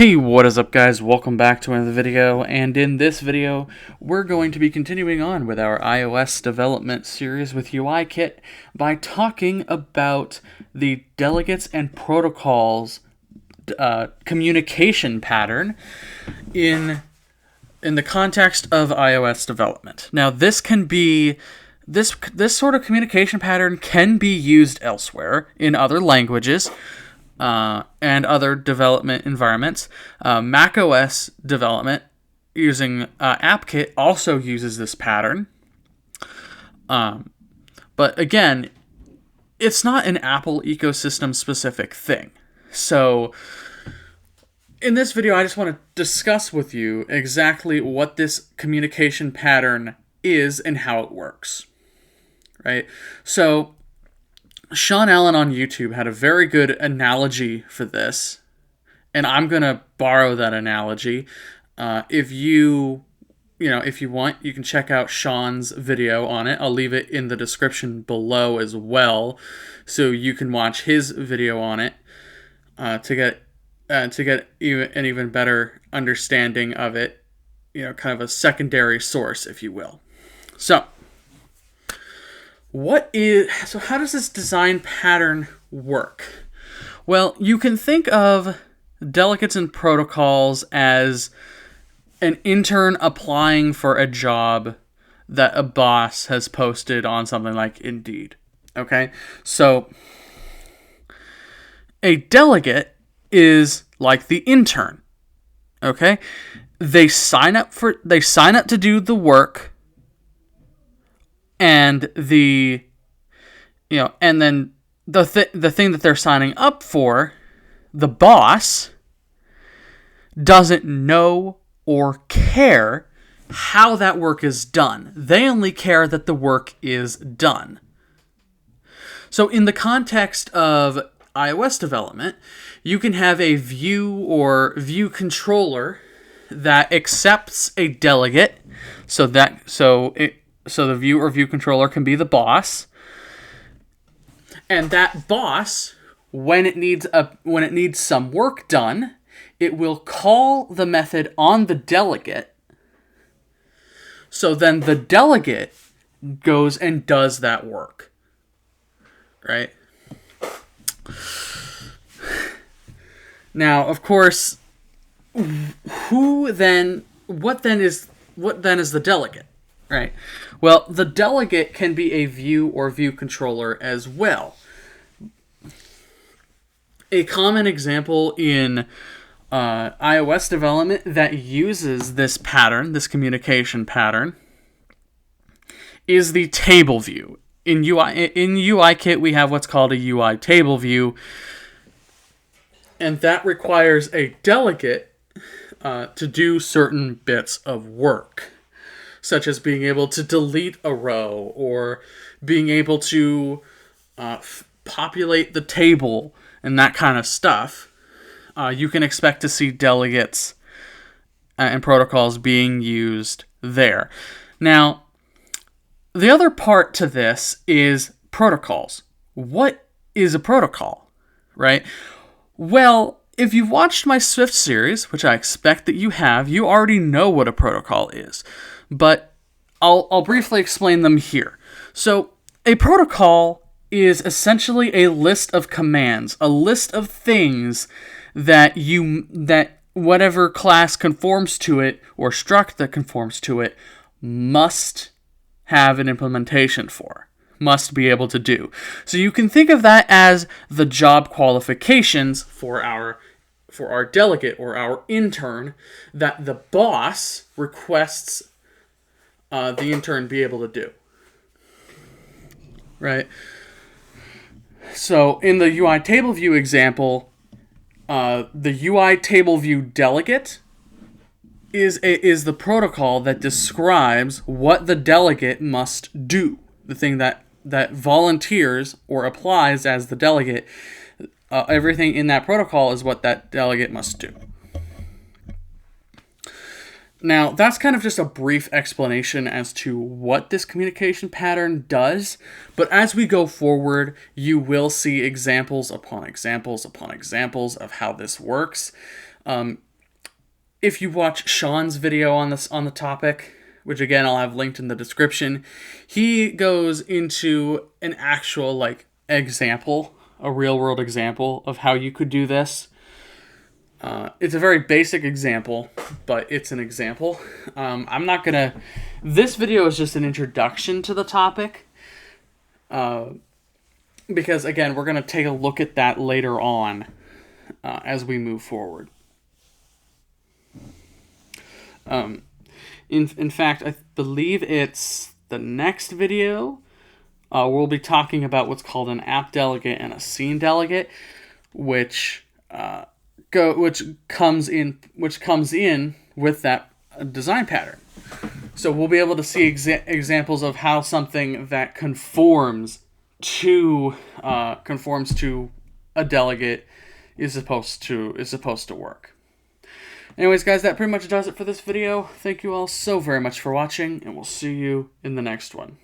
Hey, what is up guys? Welcome back to another video, and in this video we're going to be continuing on with our iOS development series with UIKit by talking about the delegates and protocols communication pattern in the context of iOS development. Now this can be this sort of communication pattern can be used elsewhere in other languages and other development environments. macOS development using AppKit also uses this pattern. But again, it's not an Apple ecosystem specific thing. So in this video, I just want to discuss with you exactly what this communication pattern is and how it works. Right? So Sean Allen on YouTube had a very good analogy for this, and I'm going to borrow that analogy. If you want, you can check out Sean's video on it. I'll leave it in the description below as well, so you can watch his video on it to get an even better understanding of it. Kind of a secondary source, if you will. So how does this design pattern work? Well, you can think of delegates and protocols as an intern applying for a job that a boss has posted on something like Indeed. Okay? So a delegate is like the intern. Okay? They sign up to do the work, and then the thing that they're signing up for, the boss doesn't know or care how that work is done. They only care that the work is done. So in the context of iOS development, you can have a view or view controller that accepts a delegate, so the view or view controller can be the boss, and that boss, when it needs some work done, it will call the method on the delegate. So then the delegate goes and does that work, right? Now, of course, what then is the delegate? Right. Well, the delegate can be a view or view controller as well. A common example in iOS development that uses this pattern, this communication pattern, is the table view. In UIKit, we have what's called a UI table view, and that requires a delegate to do certain bits of work, such as being able to delete a row or being able to populate the table and that kind of stuff. You can expect to see delegates and protocols being used there. Now, the other part to this is protocols. What is a protocol, right? Well, if you've watched my Swift series, which I expect that you have, you already know what a protocol is. But I'll briefly explain them here. So a protocol is essentially a list of commands, a list of things that whatever class conforms to it or struct that conforms to it must have an implementation for, must be able to do. So you can think of that as the job qualifications for our delegate or our intern that the boss requests the intern be able to do. Right? So in the UI table view example, the UI table view delegate is the protocol that describes what the delegate must do. The thing that volunteers or applies as the delegate. Everything in that protocol is what that delegate must do. Now, that's kind of just a brief explanation as to what this communication pattern does, but as we go forward, you will see examples upon examples upon examples of how this works. if you watch Sean's video on the topic, which again I'll have linked in the description, he goes into an actual like example, a real world example of how you could do this. It's a very basic example, but it's an example. I'm not gonna. This video is just an introduction to the topic, because again we're gonna take a look at that later on as we move forward. In fact, I believe it's the next video. We'll be talking about what's called an app delegate and a scene delegate, which comes in with that design pattern. So we'll be able to see examples of how something that conforms to a delegate is supposed to work. Anyways, guys, that pretty much does it for this video. Thank you all so very much for watching, and we'll see you in the next one.